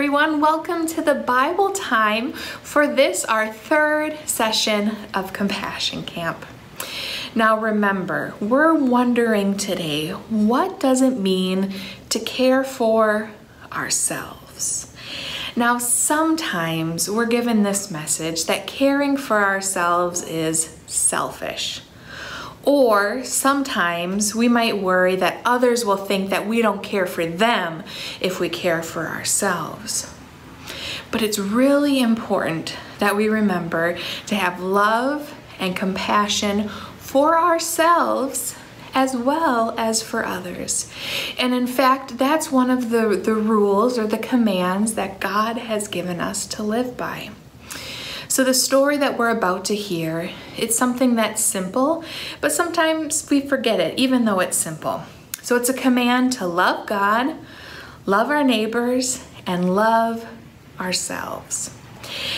everyone. Welcome to the Bible time for this, our third session of Compassion Camp. Now remember, we're wondering today, what does it mean to care for ourselves? Now sometimes we're given this message that caring for ourselves is selfish. Or sometimes we might worry that others will think that we don't care for them if we care for ourselves. But it's really important that we remember to have love and compassion for ourselves as well as for others. And in fact, that's one of the rules or the commands that God has given us to live by. So the story that we're about to hear, it's something that's simple, but sometimes we forget it, even though it's simple. So it's a command to love God, love our neighbors, and love ourselves.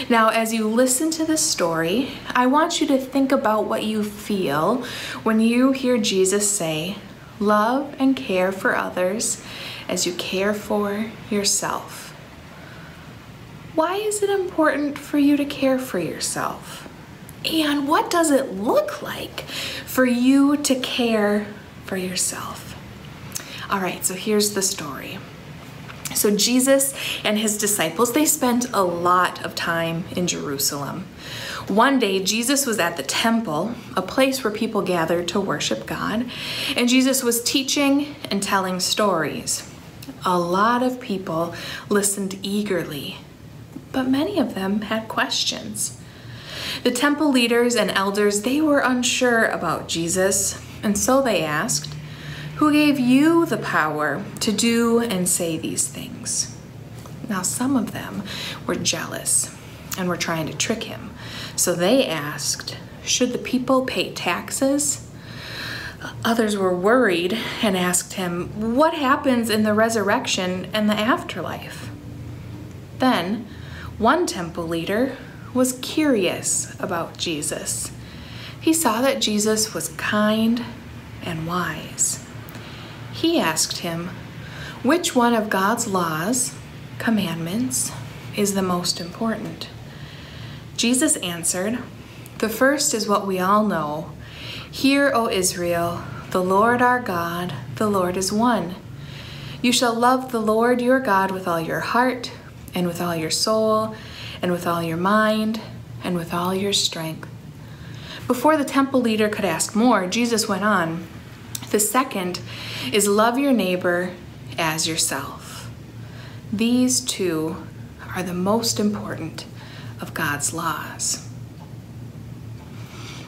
Now, as you listen to this story, I want you to think about what you feel when you hear Jesus say, love and care for others as you care for yourself. Why is it important for you to care for yourself? And what does it look like for you to care for yourself? All right, so here's the story. So Jesus and his disciples, they spent a lot of time in Jerusalem. One day, Jesus was at the temple, a place where people gathered to worship God, and Jesus was teaching and telling stories. A lot of people listened eagerly, but many of them had questions. The temple leaders and elders, they were unsure about Jesus, and so they asked, "Who gave you the power to do and say these things?" Now, some of them were jealous and were trying to trick him. So they asked, "Should the people pay taxes?" Others were worried and asked him, "What happens in the resurrection and the afterlife?" Then, one temple leader was curious about Jesus. He saw that Jesus was kind and wise. He asked him, which one of God's laws, commandments, is the most important? Jesus answered, "The first is what we all know. Hear, O Israel, the Lord our God, the Lord is one. You shall love the Lord your God with all your heart, and with all your soul, and with all your mind, and with all your strength." Before the temple leader could ask more, Jesus went on, "The second is love your neighbor as yourself. These two are the most important of God's laws."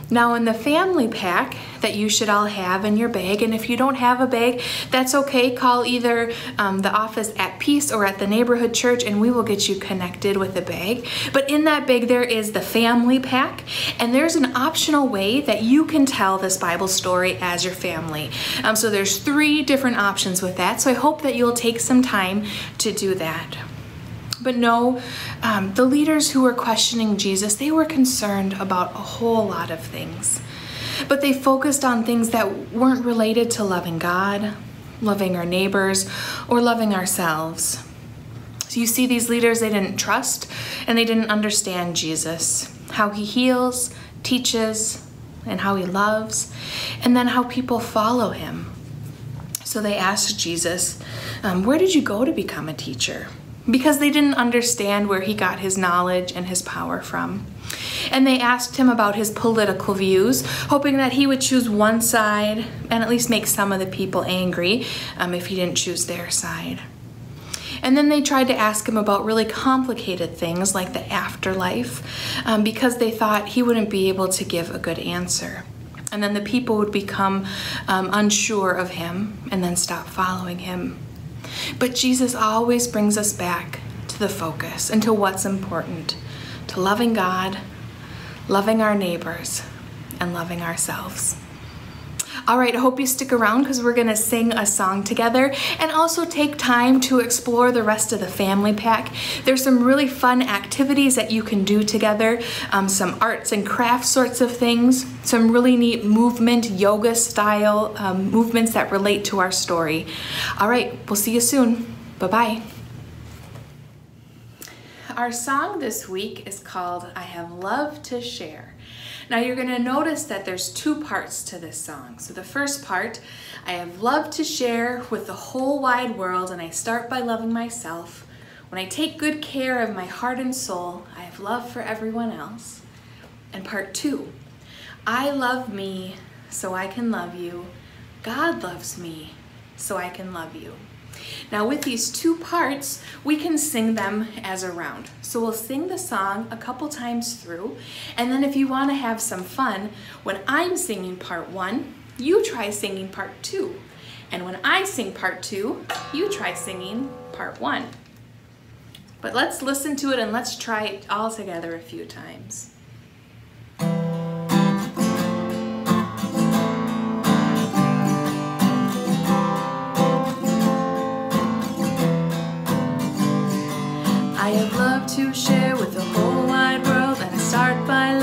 Now, in the family pack that you should all have in your bag, and if you don't have a bag, that's okay. Call either the office at Peace or at the neighborhood church, and we will get you connected with a bag. But in that bag, there is the family pack, and there's an optional way that you can tell this Bible story as your family. So there's 3 different options with that, so I hope that you'll take some time to do that. But no, the leaders who were questioning Jesus, they were concerned about a whole lot of things. But they focused on things that weren't related to loving God, loving our neighbors, or loving ourselves. So you see, these leaders, they didn't trust and they didn't understand Jesus, how he heals, teaches, and how he loves, and then how people follow him. So they asked Jesus, "Where did you go to become a teacher?" Because they didn't understand where he got his knowledge and his power from. And they asked him about his political views, hoping that he would choose one side and at least make some of the people angry if he didn't choose their side. And then they tried to ask him about really complicated things like the afterlife because they thought he wouldn't be able to give a good answer. And then the people would become unsure of him and then stop following him. But Jesus always brings us back to the focus and to what's important, to loving God, loving our neighbors, and loving ourselves. All right, I hope you stick around because we're going to sing a song together and also take time to explore the rest of the family pack. There's some really fun activities that you can do together, some arts and crafts sorts of things, some really neat movement, yoga style movements that relate to our story. All right, we'll see you soon. Bye-bye. our song this week is called I Have Love to Share. Now you're going to notice that there's two parts to this song. So the first part, I have love to share with the whole wide world, and I start by loving myself. When I take good care of my heart and soul, I have love for everyone else. And part two, I love me so I can love you. God loves me so I can love you. Now with these two parts, we can sing them as a round. So we'll sing the song a couple times through, and then if you want to have some fun, when I'm singing part one, you try singing part two. And when I sing part two, you try singing part one. But let's listen to it and let's try it all together a few times. I have love to share with the whole wide world, and I start by